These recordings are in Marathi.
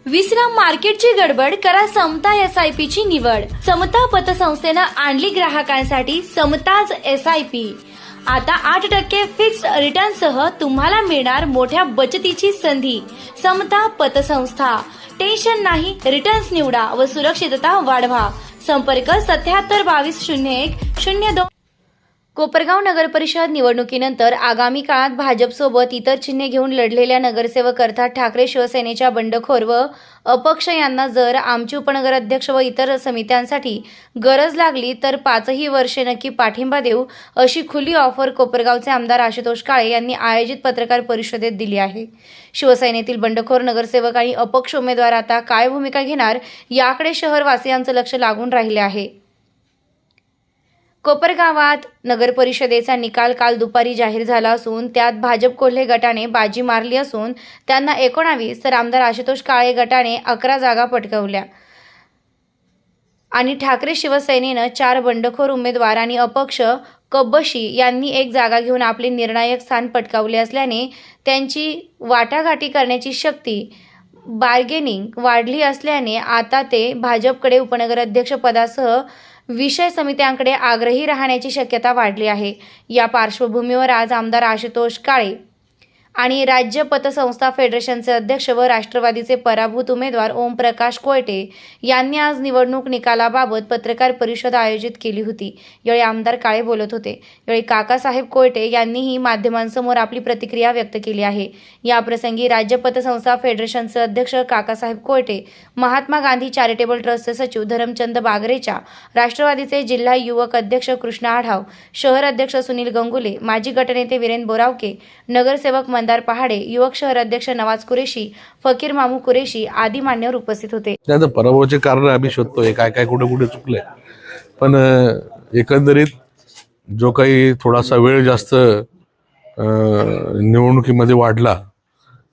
विश्राम मार्केटची गडबड करा समता SIP ची निवड. समता पतसंस्थेनं आणली ग्राहकांसाठी समताज SIP. आता 8% फिक्स्ड रिटर्न सह तुम्हाला मिळणार मोठ्या बचतीची संधी. समता पतसंस्था. टेन्शन नाही, रिटर्न्स निवडा व सुरक्षितता वाढवा. संपर्क 77 22 01 02. कोपरगाव नगर परिषद निवडणुकीनंतर आगामी काळात भाजपसोबत इतर चिन्हे घेऊन लढलेल्या नगरसेवक अर्थात ठाकरे शिवसेनेच्या बंडखोर व अपक्ष यांना जर आमचे उपनगराध्यक्ष व इतर समित्यांसाठी गरज लागली तर 5ही वर्षे नक्की पाठिंबा देऊ, अशी खुली ऑफर कोपरगावचे आमदार आशुतोष काळे यांनी आयोजित पत्रकार परिषदेत दिली आहे. शिवसेनेतील बंडखोर नगरसेवक आणि अपक्ष उमेदवार आता काय भूमिका घेणार याकडे शहरवासियांचं लक्ष लागून राहिले आहे. कोपरगावात नगर परिषदेचा निकाल काल दुपारी जाहीर झाला असून त्यात भाजप कोल्हे गटाने बाजी मारली असून त्यांना 19 तर आमदार आशुतोष काळे गटाने 11 जागा पटकावल्या आणि ठाकरे शिवसेनेनं 4 बंडखोर उमेदवार आणि अपक्ष कब्बशी यांनी 1 जागा घेऊन आपले निर्णायक स्थान पटकावले असल्याने त्यांची वाटाघाटी करण्याची शक्ती बार्गेनिंग वाढली असल्याने आता ते भाजपकडे उपनगराध्यक्ष पदासह विषय समित्यांकडे आग्रही राहण्याची शक्यता वाढली आहे. या पार्श्वभूमीवर आज आमदार आशुतोष काळे आणि राज्य पतसंस्था फेडरेशनचे अध्यक्ष व राष्ट्रवादीचे पराभूत उमेदवार ओमप्रकाश कोयटे यांनी आज निवडणूक निकालाबाबत पत्रकार परिषद आयोजित केली होती. यावेळी आमदार काळे बोलत होते. यावेळी काकासाहेब कोयटे यांनीही माध्यमांसमोर आपली प्रतिक्रिया व्यक्त केली आहे. याप्रसंगी राज्य पतसंस्था फेडरेशनचे अध्यक्ष काकासाहेब कोयटे, महात्मा गांधी चॅरिटेबल ट्रस्टचे सचिव धरमचंद बागरेचा, राष्ट्रवादीचे जिल्हा युवक अध्यक्ष कृष्णा आढाव, शहर अध्यक्ष सुनील गंगुले, माजी गटनेते वीरेन बोरावके, नगरसेवक मंदार पहाडे, युवक शहर अध्यक्ष नवाज कुरेशी, फकीर मामू कुरेशी आदी मान्यवर उपस्थित होते. त्याचं पराभवाचे कारण आम्ही शोधतोय, काय काय कुठे कुठे चुकलंय. पण एकंदरीत जो काही थोडासा वेळ जास्त निवडणुकीमध्ये वाढला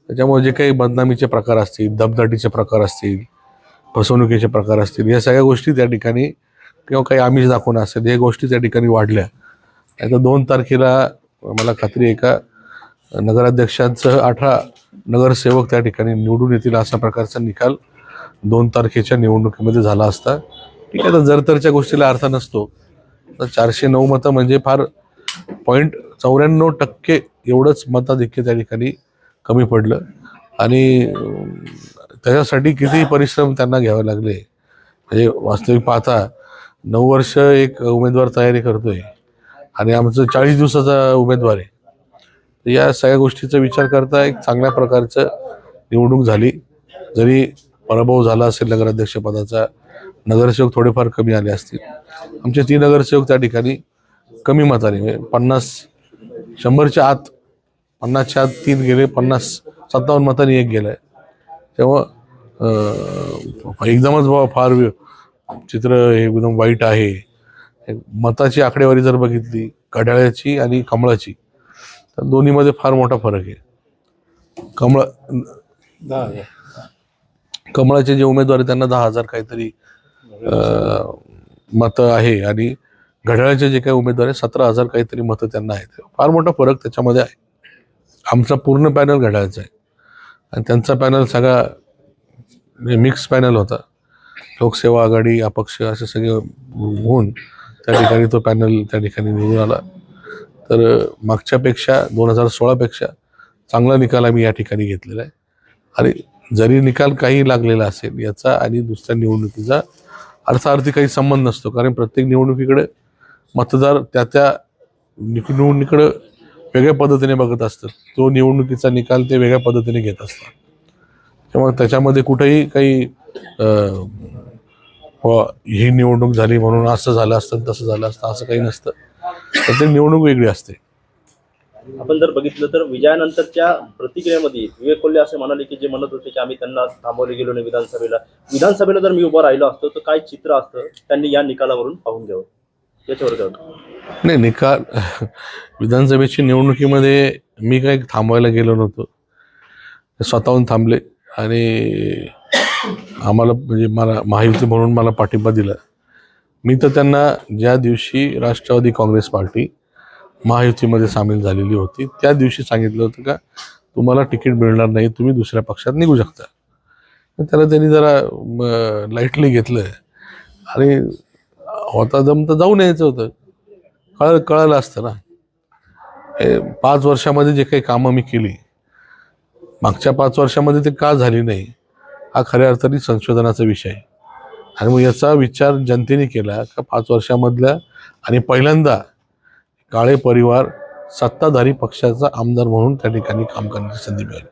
त्याच्यामुळे जे काही बदनामीचे प्रकार असतील, दमदाटीचे प्रकार असतील, फसवणुकीचे प्रकार असतील, या सगळ्या गोष्टी त्या ठिकाणी किंवा काही आमिष दाखवणं असेल, या गोष्टी त्या ठिकाणी वाढल्या. आता 2 तारखेला मला खात्री आहे का नगराध्यक्षांसह 18 नगरसेवक त्या ठिकाणी निवडून येतील असा प्रकारचा निकाल 2 तारखेच्या निवडणुकीमध्ये झाला असता. ठीक आहे, तर जर तरच्या गोष्टीला अर्थ नसतो. तर 409 मतं म्हणजे फार 0.94% एवढंच मताधिक्य त्या ठिकाणी कमी पडलं आणि त्याच्यासाठी किती परिश्रम त्यांना घ्यावे लागले. म्हणजे वास्तविक पाहता 9 वर्ष एक उमेदवार तयारी करतोय आणि आमचं 40 दिवसाचा उमेदवार आहे. या सगळ्या गोष्टीचा विचार करता एक चांगल्या प्रकारचं निवडणूक झाली. जरी पराभव झाला असेल नगराध्यक्षपदाचा, नगरसेवक थोडेफार कमी आले असतील. आमचे 3 नगरसेवक त्या ठिकाणी कमी मताने 100च्या आत 50च्या आत 3 गेले, 57 मतांनी 1 गेलाय. तेव्हा एकदमच फार चित्र एकदम वाईट आहे. मताची आकडेवारी जर बघितली घड्याळाची आणि कमळाची तर दोन्हीमध्ये फार मोठा फरक आहे. कमळाचे जे उमेदवार आहेत त्यांना 10,000 काहीतरी मतं आहे आणि घड्याळाचे जे काही उमेदवार आहे 17,000 काहीतरी मतं त्यांना आहेत. फार मोठा फरक त्याच्यामध्ये आहे. आमचा पूर्ण पॅनल घड्याळाचा आहे आणि त्यांचा पॅनल सगळा मिक्स पॅनल होता. लोकसेवा आघाडी, अपक्ष असे सगळे होऊन त्या ठिकाणी तो पॅनल त्या ठिकाणी निवडून आला. तर मागच्यापेक्षा 2016पेक्षा चांगला निकाल आम्ही या ठिकाणी घेतलेला आहे. आणि जरी निकाल काही लागलेला असेल याचा आणि दुसऱ्या निवडणुकीचा अर्थार्थी काही संबंध नसतो, कारण प्रत्येक निवडणुकीकडे मतदार त्या निवडणुकीकडे वेगळ्या पद्धतीने बघत असतात. तो निवडणुकीचा निकाल ते वेगळ्या पद्धतीने घेत असतात. त्यामुळे त्याच्यामध्ये कुठेही काही ही निवडणूक झाली म्हणून असं झालं असतं तसं झालं असतं असं काही नसतं. प्रत्येक निवडणूक वेगळी असते. आपण जर बघितलं तर विजयानंतरच्या प्रतिक्रियेमध्ये विवेक कोल्हे असे म्हणाले की जे म्हणत होते की आम्ही त्यांना थांबवले गेलो नाही विधानसभेला जर मी उभा राहिलो असतो तर काय चित्र असतं त्यांनी या निकालावरून पाहून घ्यावं, याच्यावर काय? नाही, निकाल विधानसभेची निवडणुकीमध्ये मी काही थांबवायला गेलो नव्हतो. स्वतःहून थांबले आणि आम्हाला म्हणजे मला महायुती म्हणून मला पाठिंबा दिला. मी तर त्यांना ज्या दिवशी राष्ट्रवादी काँग्रेस पार्टी महायुतीमध्ये सामील झालेली होती त्या दिवशी सांगितलं होतं का तुम्हाला तिकीट मिळणार नाही, तुम्ही दुसऱ्या पक्षात निघू शकता. त्याला त्यांनी जरा लाईटली घेतलं आणि होता दम तर जाऊन यायचं होतं. कळलं असतं ना. 5 वर्षामध्ये जे काही कामं मी केली, मागच्या 5 वर्षामध्ये ते का झाली नाही, हा खऱ्या अर्थाने संशोधनाचा विषय आहे. आणि मग याचा विचार जनतेने केला का 5 वर्षामधल्या आणि पहिल्यांदा काळे परिवार सत्ताधारी पक्षाचा आमदार म्हणून त्या ठिकाणी काम करण्याची संधी मिळाली.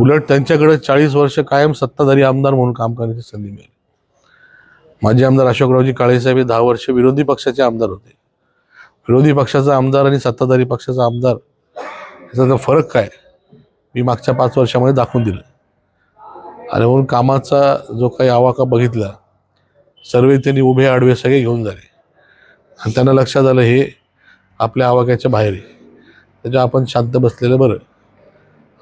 उलट त्यांच्याकडे 40 वर्ष कायम सत्ताधारी आमदार म्हणून काम करण्याची संधी मिळाली. माजी आमदार अशोकरावजी काळेसाहेब हे 10 वर्ष विरोधी पक्षाचे आमदार होते. विरोधी पक्षाचा आमदार आणि सत्ताधारी पक्षाचा आमदार याचा फरक काय मी मागच्या 5 वर्षामध्ये दाखवून दिलं. आणि म्हणून कामाचा जो काही आवाका बघितला, सर्व त्यांनी उभे आडवे सगळे घेऊन झाले आणि त्यांना लक्षात आलं हे आपल्या आवाक्याच्या बाहेर आहे, त्याच्या आपण शांत बसलेलं बरं.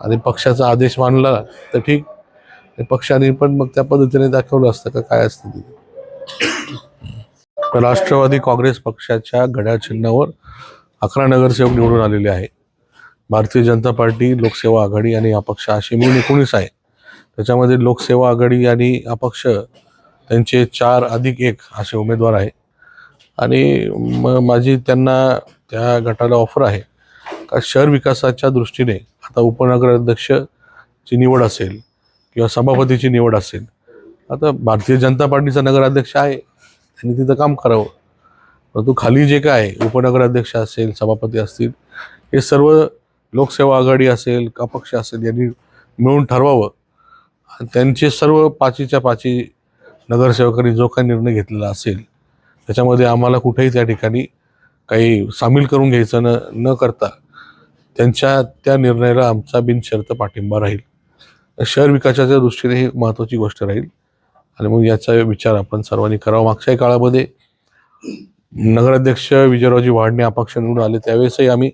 आणि पक्षाचा आदेश मानला तर ठीक, पक्षाने पण मग त्या पद्धतीने दाखवलं असतं का काय असतं ते. राष्ट्रवादी काँग्रेस पक्षाच्या घड्याळ चिन्हावर 11 नगरसेवक निवडून आलेले आहे. भारतीय जनता पार्टी, लोकसेवा आघाडी आणि अपक्ष अशी मिळून 19 आहे. त्याच्यामध्ये लोकसेवा आघाडी आणि अपक्ष त्यांचे 4+1 असे उमेदवार आहे. आणि माझी त्यांना त्या गटाला ऑफर आहे का शहर विकासाच्या दृष्टीने आता उपनगर अध्यक्षची निवड असेल किंवा सभापतीची निवड असेल, आता भारतीय जनता पार्टीचा नगराध्यक्ष आहे, त्यांनी तिथं काम करावं. परंतु खाली जे काय उपनगर अध्यक्ष असेल, सभापती असतील, हे सर्व लोकसेवा आघाडी असेल, अपक्ष असेल यांनी मिळून ठरवावं. आणि त्यांचे सर्व 5च्या 5 नगरसेवकांनी जो काही निर्णय घेतलेला असेल त्याच्यामध्ये आम्हाला कुठेही त्या ठिकाणी काही सामील करून घ्यायचं न करता त्यांच्या त्या निर्णयाला आमचा बिनशर्त पाठिंबा राहील. शहर विकासाच्या दृष्टीने ही महत्त्वाची गोष्ट राहील आणि मग याचा विचार आपण सर्वांनी करावा. मागच्याही काळामध्ये नगराध्यक्ष विजयरावजी वाडणे अपक्ष निवडून आले, त्यावेळेसही आम्ही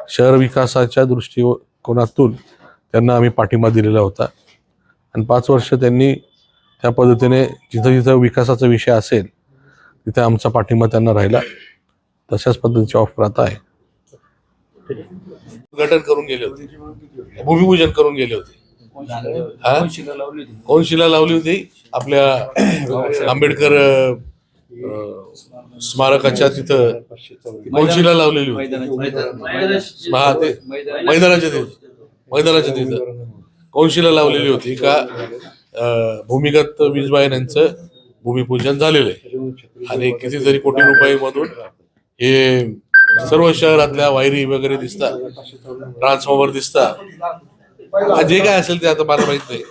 शहर विकासाच्या दृष्टिकोनातून त्यांना आम्ही पाठिंबा दिलेला होता. आणि 5 वर्ष त्यांनी त्या पद्धतीने जिथं जिथं विकासाचा विषय असेल तिथे आमचा पाठिंबा त्यांना राहिला. तशाच पद्धतीची ऑफर आता आहे. उद्घाटन करून गेले होते, भूमिपूजन करून गेले होते. कोण शिला लावली होती? आपल्या आंबेडकर स्मारकाच्या तिथं कोण शिला लावलेली होती? हा, ते मैदानाच्या तिथं कोण शिला लावलेली होती का भूमिगत वीजवाहिन्यांचं यांचं भूमिपूजन झालेलं आहे. आणि कितीतरी कोटी रुपयामधून हे सर्व शहरातल्या वायरी वगैरे दिसतात, ट्रान्सफॉर्मर दिसतात. जे काय असेल ते आता मला माहित नाही.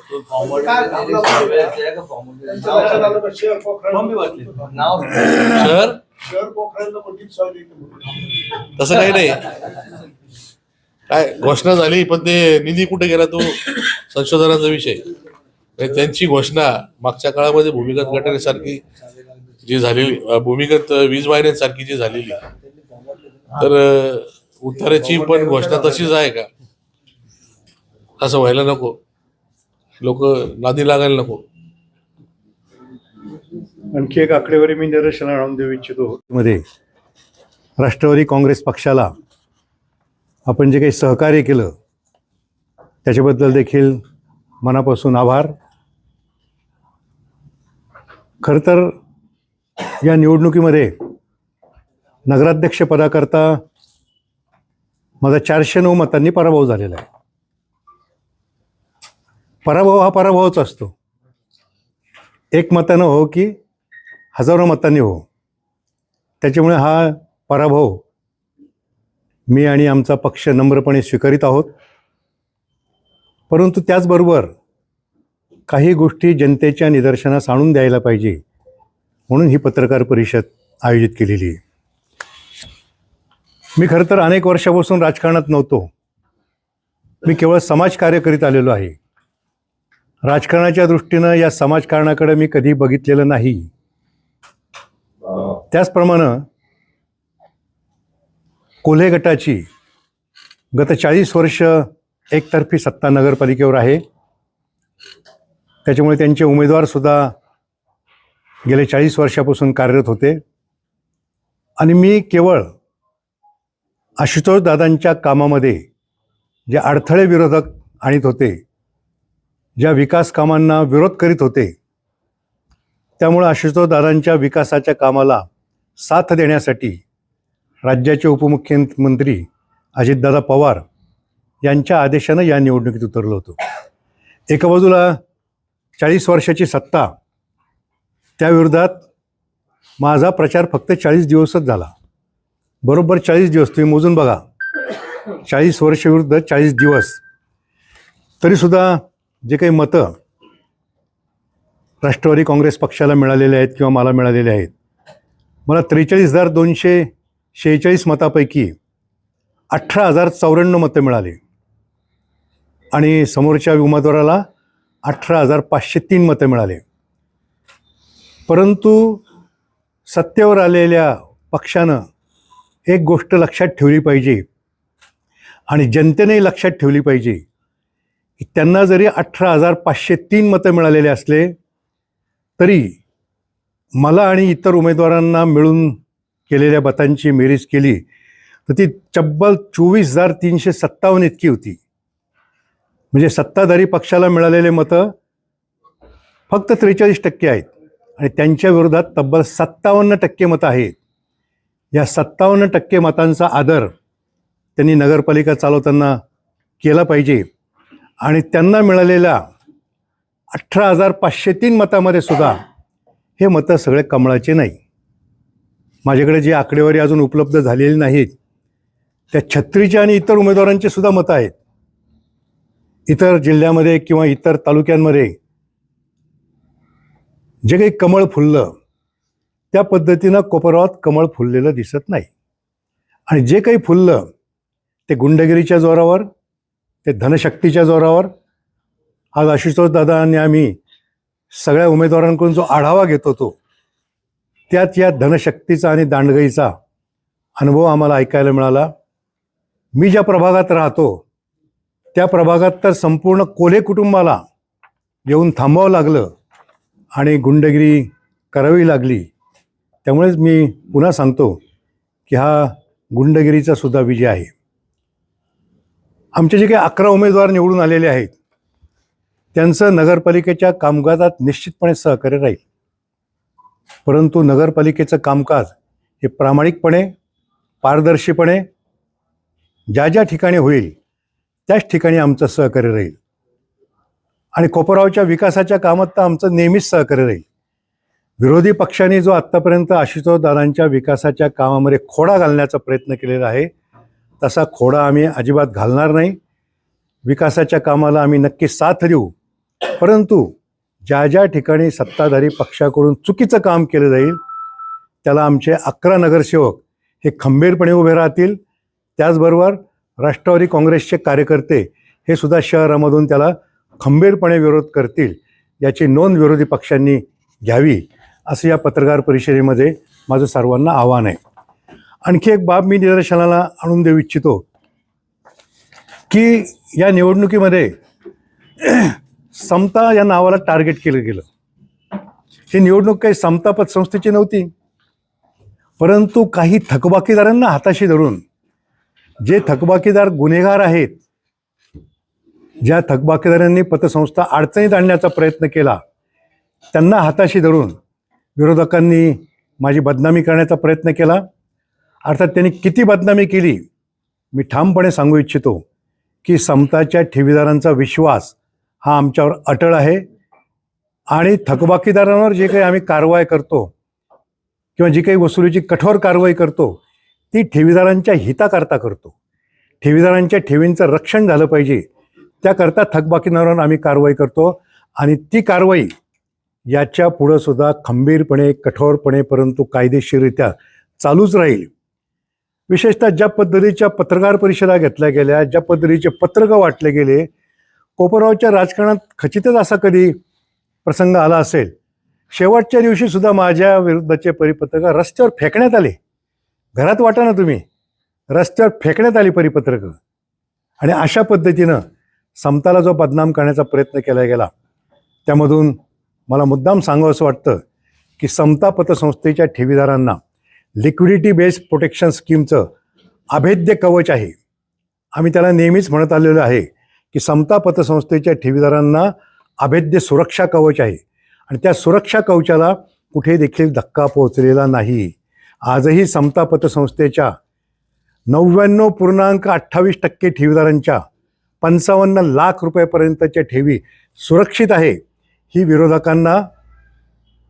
शहर तसं काही नाही, काय घोषणा झाली पण ते निधी कुठे गेला तो संशोधनाचा विषय. त्यांची घोषणा मागच्या काळामध्ये भूमिगत गटारीसारखी जी झालेली, भूमिगत वीज वाहिन्यांसारखी जी झालेली, तर उताराची पण घोषणा तशीच आहे का? असं व्हायला नको, लोक नादी लागायला नको. आणखी एक आकडेवारी मी निदर्शनास आणून देऊ इच्छितो. मध्ये राष्ट्रवादी काँग्रेस पक्षाला आपण जे काही सहकार्य केलं त्याच्याबद्दल देखील मनापासून आभार. खरं तर या निवडणुकीमध्ये नगराध्यक्ष पदाकरता माझा 409 मतांनी पराभव झालेला आहे. पराभव हा पराभवच असतो, 1 मतानं हो की हजारो मतांनी हो. त्याच्यामुळे हा पराभव मी आणि आमचा पक्ष नम्रपणे स्वीकारित आहोत. परंतु त्याचबरोबर काही गोष्टी जनतेच्या निदर्शनास आणून द्यायला पाहिजे म्हणून ही पत्रकार परिषद आयोजित केलेली आहे. मी खरं तर अनेक वर्षापासून राजकारणात नव्हतो, मी केवळ समाजकार्य करीत आलेलो आहे. राजकारणाच्या दृष्टीनं या समाजकारणाकडे मी कधी बघितलेलं नाही. त्याचप्रमाणे कोल्हे गटाची गत 40 वर्ष एकतर्फी सत्ता नगरपालिकेवर आहे. त्याच्यामुळे त्यांचे उमेदवारसुद्धा गेले 40 वर्षापासून कार्यरत होते. आणि मी केवळ आशुतोष दादांच्या कामामध्ये जे अडथळे विरोधक आणत होते, ज्या विकास कामांना विरोध करीत होते, त्यामुळे आशुतोषदादांच्या विकासाच्या कामाला साथ देण्यासाठी राज्याचे उपमुख्यमंत्री अजितदादा पवार यांच्या आदेशानं या निवडणुकीत उतरलो होतो. एका बाजूला 40 वर्षाची सत्ता, त्याविरोधात माझा प्रचार फक्त 40 दिवसच झाला. बरोबर 40 दिवस, तुम्ही मोजून बघा, 40 वर्ष विरुद्ध 40 दिवस. तरीसुद्धा जे काही मतं राष्ट्रवादी काँग्रेस पक्षाला मिळालेले आहेत किंवा मला मिळालेले आहेत, मला 43,246 मतापैकी 18,094 मतं मिळाली आणि समोरच्या उमेदवाराला 18,503 मतं मिळाले. परंतु सत्तेवर आलेल्या पक्षानं एक गोष्ट लक्षात ठेवली पाहिजे आणि जनतेनेही लक्षात ठेवली पाहिजे की त्यांना जरी 18,503 मतं मिळालेले असले तरी मला आणि इतर उमेदवारांना मिळून केलेल्या मतांची बेरीज केली तर ती तब्बल 24,357 इतकी होती. म्हणजे सत्ताधारी पक्षाला मिळालेले मतं फक्त 43% आहेत आणि त्यांच्या विरोधात तब्बल 57% मतं आहेत. या 57% मतांचा आदर त्यांनी नगरपालिका चालवताना केला पाहिजे आणि त्यांना मिळालेल्या 18,503 मतामध्ये सुद्धा हे मतं सगळे कमळाचे नाही. माझ्याकडे जी आकडेवारी अजून उपलब्ध झालेली नाहीत त्या छत्रीच्या आणि इतर उमेदवारांचे सुद्धा मतं आहेत. इतर जिल्ह्यामध्ये किंवा इतर तालुक्यांमध्ये जे काही कमळ फुललं त्या पद्धतीनं कोपरावात कमळ फुललेलं दिसत नाही. आणि जे काही फुललं ते गुंडगिरीच्या जोरावर, ते धनशक्तीच्या जोरावर. आज आशुतोषदादा आणि आम्ही सगळ्या उमेदवारांकडून जो आढावा घेत होतो त्यात या धनशक्तीचा आणि दांडगईचा अनुभव आम्हाला ऐकायला मिळाला. मी ज्या प्रभागात राहतो त्या प्रभागात तर संपूर्ण कोल्हे कुटुंबाला येऊन थांबावं लागलं आणि गुंडगिरी करावी लागली. त्यामुळेच मी पुन्हा सांगतो की हा गुंडगिरीचा सुद्धा विजय आहे. आमचे जे काही 11 उमेदवार निवडून आलेले आहेत त्यांचं नगरपालिकेच्या कामकाजात निश्चितपणे सहकार्य राहील. परंतु नगरपालिकेचं कामकाज हे प्रामाणिकपणे, पारदर्शीपणे ज्या ज्या ठिकाणी होईल त्याच ठिकाणी आमचं सहकार्य राहील. आणि कोपरावच्या विकासाच्या कामात तर आमचं नेहमीच सहकार्य राहील. विरोधी पक्षांनी जो आत्तापर्यंत आशुतोषदादांच्या विकासाच्या कामामध्ये खोडा घालण्याचा प्रयत्न केलेला आहे तसा खोडा आम्ही अजिबात घालणार नाही. विकासाच्या कामाला आम्ही नक्की साथ देऊ. परंतु ज्या ज्या ठिकाणी सत्ताधारी पक्षाकडून चुकीचं काम केलं जाईल त्याला आमचे 11 नगरसेवक हे खंबीरपणे उभे राहतील. त्याचबरोबर राष्ट्रवादी काँग्रेसचे कार्यकर्ते हे सुद्धा शहरामधून त्याला खंबीरपणे विरोध करतील याची नोंद विरोधी पक्षांनी घ्यावी असं या पत्रकार परिषदेमध्ये माझं सर्वांना आव्हान आहे. आणखी एक बाब मी निदर्शनाला आणून देऊ इच्छितो की या निवडणुकीमध्ये समता या नावाला टार्गेट केलं गेलं. ही निवडणूक काही समता पतसंस्थेची नव्हती, परंतु काही थकबाकीदारांना हाताशी धरून, जे थकबाकीदार गुन्हेगार आहेत, ज्या थकबाकीदारांनी पतसंस्था अडचणीत आणण्याचा प्रयत्न केला त्यांना हाताशी धरून विरोधकांनी माझी बदनामी करण्याचा प्रयत्न केला. अर्थात त्यांनी किती बदनामी केली मी ठामपणे सांगू इच्छितो की समताच्या ठेवीदारांचा विश्वास हा आमच्यावर अटळ आहे. आणि थकबाकीदारांवर जे काही आम्ही कारवाई करतो किंवा जी काही वसुलीची कठोर कारवाई करतो ती ठेवीदारांच्या हिताकरता करतो. ठेवीदारांच्या ठेवींचं रक्षण झालं पाहिजे त्याकरता थकबाकीदारांवर आम्ही कारवाई करतो. आणि ती कारवाई याच्या पुढं सुद्धा खंबीरपणे, कठोरपणे, परंतु कायदेशीररित्या चालूच राहील. विशेषतः ज्या पद्धतीच्या पत्रकार परिषदा घेतल्या गेल्या, ज्या पद्धतीचे पत्रकं वाटले गेले, कोपरावच्या राजकारणात खचितच असा कधी प्रसंग आला असेल. शेवटच्या दिवशी सुद्धा माझ्या विरुद्धचे परिपत्रकं रस्त्यावर फेकण्यात आले. घरात वाटा ना तुम्ही, रस्त्यावर फेकण्यात आली परिपत्रकं. आणि अशा पद्धतीनं समताला जो बदनाम करण्याचा प्रयत्न केला गेला त्यामधून मला मुद्दाम सांगावं असं वाटतं की समता पतसंस्थेच्या ठेवीदारांना लिक्विडिटी बेस्ड प्रोटेक्शन स्कीमचं अभेद्य कवच आहे. आम्ही त्याला नेहमीच म्हणत आलेलो आहे की समता पतसंस्थेच्या ठेवीदारांना अभेद्य सुरक्षा कवच आहे आणि त्या सुरक्षा कवचाला कुठे देखील धक्का पोहोचलेला नाही. आजही समता पतसंस्थेच्या 99.28% ठेवीदारांच्या 55 लाख रुपयापर्यंतच्या ठेवी सुरक्षित आहे. ही विरोधकांना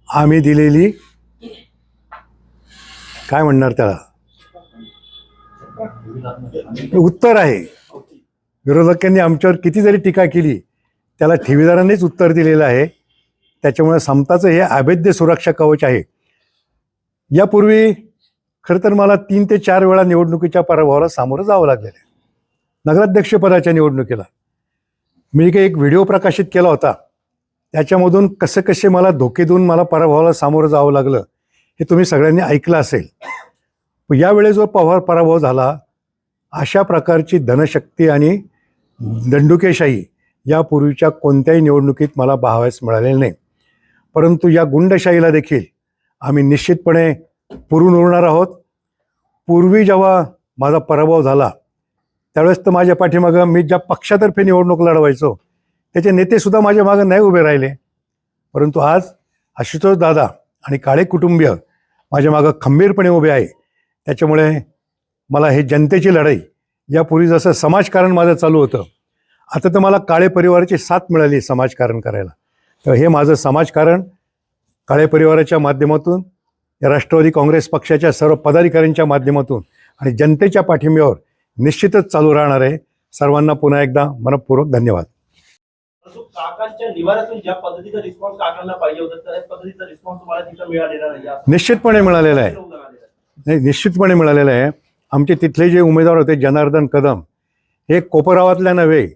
आम्ही दिलेली काय म्हणणार त्याला उत्तर आहे. विरोधकांनी आमच्यावर किती जरी टीका केली त्याला ठेवीदारांनीच उत्तर दिलेलं आहे. त्याच्यामुळे समताचं हे अभेद्य सुरक्षा कवच आहे. यापूर्वी खरं तर मला 3 ते 4 वेळा निवडणुकीच्या पराभवाला सामोरं जावं लागलेलं आहे. नगराध्यक्षपदाच्या निवडणुकीला मी काही एक व्हिडिओ प्रकाशित केला होता. त्याच्यामधून कसे मला धोके देऊन मला पराभवाला सामोरं जावं लागलं हे तुम्ही सगळ्यांनी ऐकलं असेल. यावेळेस जो पराभव झाला, अशा प्रकारची धनशक्ती आणि दंडुकेशाही यापूर्वीच्या कोणत्याही निवडणुकीत मला पाहावयास मिळालेली नाही. परंतु या गुंडशाहीला देखील आम्ही निश्चितपणे पुरून उरणार आहोत. पूर्वी जेव्हा माझा पराभव झाला त्यावेळेस तर माझ्या पाठीमागं मी ज्या पक्षातर्फे निवडणूक लढवायचो त्याचे नेतेसुद्धा माझ्या मागं नाही उभे राहिले. परंतु आज आशुतोष दादा आणि काळे कुटुंबीय माझ्या मागं खंबीरपणे उभे आहे. त्याच्यामुळे मला हे जनतेची लढाई, यापूर्वी जसं समाजकारण माझं चालू होतं, आता तर मला काळे परिवाराची साथ मिळाली समाजकारण करायला. तर हे माझं समाजकारण काळे परिवाराच्या माध्यमातून, या राष्ट्रवादी काँग्रेस पक्षाच्या सर्व पदाधिकाऱ्यांच्या माध्यमातून आणि जनतेच्या पाठिंब्यावर निश्चितच चालू राहणार आहे. सर्वांना पुन्हा एकदा मनपूर्वक धन्यवाद. काकांच्या निवाऱ्यातून ज्या पद्धतीचा रिस्पॉन्स काकांना पाहिजे होता त्या पद्धतीचा रिस्पॉन्स तुम्हाला तिथं मिळालेला नाही. निश्चितपणे मिळालेला आहे. नाही, निश्चितपणे मिळालेलं आहे. आमचे तिथले जे उमेदवार होते जनार्दन कदम हे कोपरावातल्या नव्हे,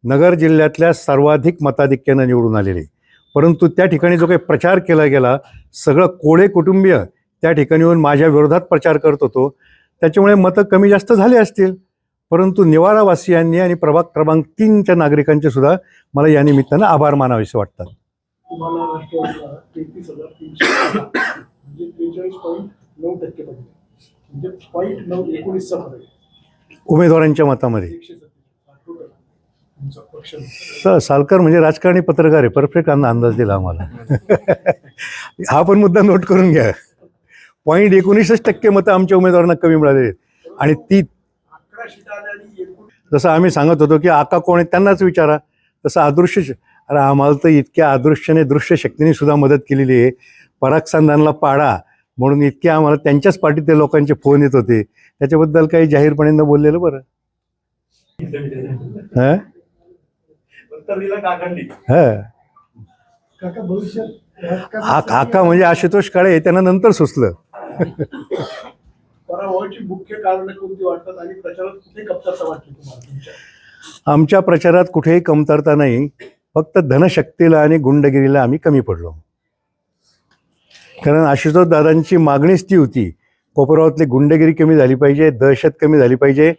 नगर जिल्ह्यातल्या सर्वाधिक मताधिक्यानं निवडून आलेले. परंतु त्या ठिकाणी जो काही प्रचार केला गेला, सगळं कोळे कुटुंबीय त्या ठिकाणी येऊन माझ्या विरोधात प्रचार करत होतो. त्याच्यामुळे मतं कमी जास्त झाले असतील. परंतु निवारावासियांनी आणि प्रभाग क्रमांक 3च्या नागरिकांचे सुद्धा मला या निमित्तानं आभार मानावेसे वाटतात. तुम्हाला राष्ट्रवादीला 33,300 म्हणजे 43.9% पडले, म्हणजे 0.919चा फरक आहे उमेदवारांच्या मतामध्ये. 137 टोटल तुमचा पक्ष. सालकर म्हणजे राजकारणी पत्रकार आहे, परफेक्ट अंदाज दिला आम्हाला. हा पण मुद्दा नोट करून घ्या. 0.19% मतं आमच्या उमेदवारांना कमी मिळालेली आहेत. आणि ती 11 सीट आल्या आणि एकूण जसं आम्ही सांगत होतो की आका कोण आहे त्यांनाच विचारा, तसं अदृश्य अरे आम्हाला तर इतक्या अदृश्याने दृश्य शक्तीने सुद्धा मदत केलेली आहे. परागसंधानला पाडा म्हणून इतके आम्हाला त्यांच्याच पार्टीत ते लोकांचे फोन येत होते. त्याच्याबद्दल काही जाहीरपणे न बोललेलं बरं. हां उत्तर दिलं काकांनी. हां काका भविष्यात राजकारणात आका म्हणजे आशुतोष काळे त्यांना नंतर सुचलं. पराभवाची मुख्य कारण कोणती वाटतात आणि प्रचारात कुठे कमतरता वाटली तुम्हाला तुमच्या? आमच्या प्रचारात कुठेही कमतरता नाही, फक्त धनशक्तीला आणि गुंडगिरीला आम्ही कमी पडलो. कारण आशुतोष दादांची मागणीच ती होती, कोपरावातली गुंडगिरी कमी झाली पाहिजे, दहशत कमी झाली पाहिजे.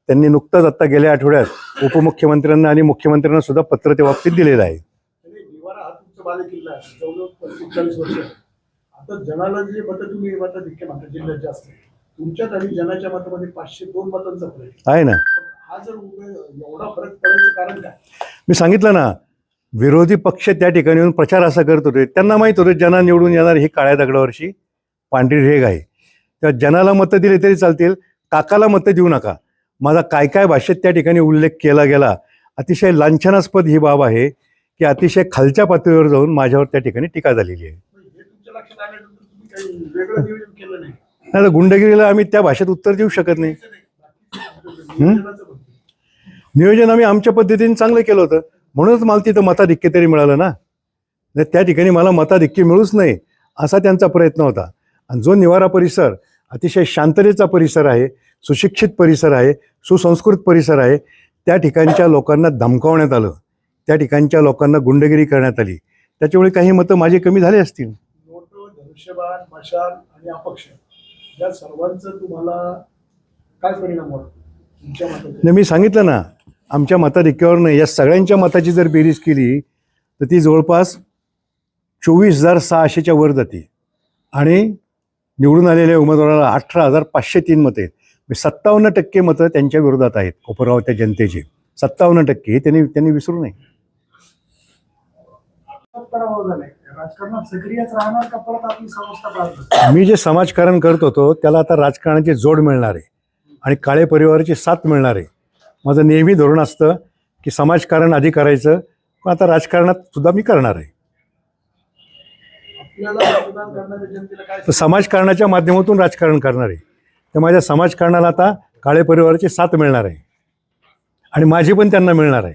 त्यांनी नुकतंच आता गेल्या आठवड्यात उपमुख्यमंत्र्यांना आणि मुख्यमंत्र्यांना सुद्धा पत्र त्या बाबतीत दिलेलं आहे. आणि निवारा हा तुमचा बालेकिल्ला आहे, जवळजवळ 45 वर्ष. आता जनाला जे मतं तुम्ही मताधिक्य म्हणता जिल्ह्यात जास्त आहे. तुमच्यात आणि जनाच्या मतामध्ये 502 मतांचा फरक आहे ना. हा जर एवढा फरक पडायचं कारण काय? मी सांगितलं ना, विरोधी पक्ष त्या ठिकाणी येऊन प्रचार असा करत होते. त्यांना माहीत होतं जना निवडून येणार ही काळ्या दगडावरची पांढरी रेघ आहे. तेव्हा जनाला मतं दिले तरी चालतील, काकाला मतं देऊ नका. माझा काय काय भाषेत त्या ठिकाणी उल्लेख केला गेला. अतिशय लांछनास्पद ही बाब आहे की अतिशय खालच्या पातळीवर जाऊन माझ्यावर त्या ठिकाणी टीका झालेली आहे. हे तुमच्या लक्षात आल्यानंतर तुम्ही काही वेगळं नियोजन केलं नाही? नाही तर गुंडगिरीला आम्ही त्या भाषेत उत्तर देऊ शकत नाही. नियोजनाचं म्हणतो. नियोजन आम्ही आमच्या पद्धतीने चांगलं केलं होतं, म्हणूनच मला तिथं मताधिक्य तरी मिळालं ना. नाही त्या ठिकाणी मला मताधिक्य मिळूच नाही असा त्यांचा प्रयत्न होता. आणि जो निवारा परिसर अतिशय शांततेचा परिसर आहे, सुशिक्षित परिसर आहे, सुसंस्कृत परिसर आहे, त्या ठिकाणच्या लोकांना धमकावण्यात आलं, त्या ठिकाणच्या लोकांना गुंडगिरी करण्यात आली. त्याच्यामुळे काही मतं माझी कमी झाली असतील. नोटो, धनुष्यबाण, मशाल आणि अपक्ष या सर्वांचं तुम्हाला काय परिणाम वाटतो तुमच्या मतात? नाही मी सांगितलं ना, आमच्या मताधिक्यावर नाही, या सगळ्यांच्या मताची जर बेरीज केली तर ती जवळपास 24,600च्या वर जाते. आणि निवडून आलेल्या उमेदवाराला 18,503 मतं आहेत. 57% मतं त्यांच्या विरोधात आहेत कोपराव त्या जनतेची. 57% हे त्यांनी विसरू नये. पराभव झालाय, राजकारणात सक्रियच राहणार का परत आपली संस्था पाहतो? मी जे समाजकारण करत होतो त्याला आता राजकारणाची जोड मिळणार आहे आणि काळे परिवाराची साथ मिळणार आहे. माझं नेहमी धोरण असतं की समाजकारण आधी करायचं, पण आता राजकारणात सुद्धा मी करणार आहे. आपल्याला मतदान करणाऱ्या जनतेला काय तर समाजकारणाच्या माध्यमातून राजकारण करणार आहे. तर माझ्या समाजकारणाला आता काळे परिवाराची साथ मिळणार आहे आणि माझी पण त्यांना मिळणार आहे.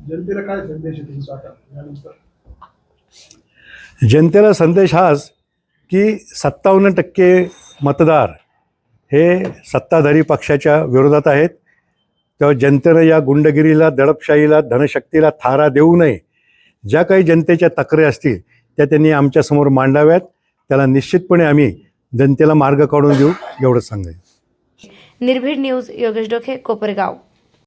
जनतेला काय संदेश आहे तुमचा आता यानंतर? जनतेला संदेश हाच की 57% मतदार हे सत्ताधारी पक्षाच्या विरोधात आहेत. तेव्हा जनतेनं या गुंडगिरीला, दडपशाहीला, धनशक्तीला थारा देऊ नये. ज्या काही जनतेच्या तक्रारी असतील त्या त्यांनी आमच्यासमोर मांडाव्यात. त्याला निश्चितपणे आम्ही जनतेला मार्ग काढून देऊ, एवढंच सांगायचं. निर्भीड न्यूज, योगेश डोके, कोपरगाव.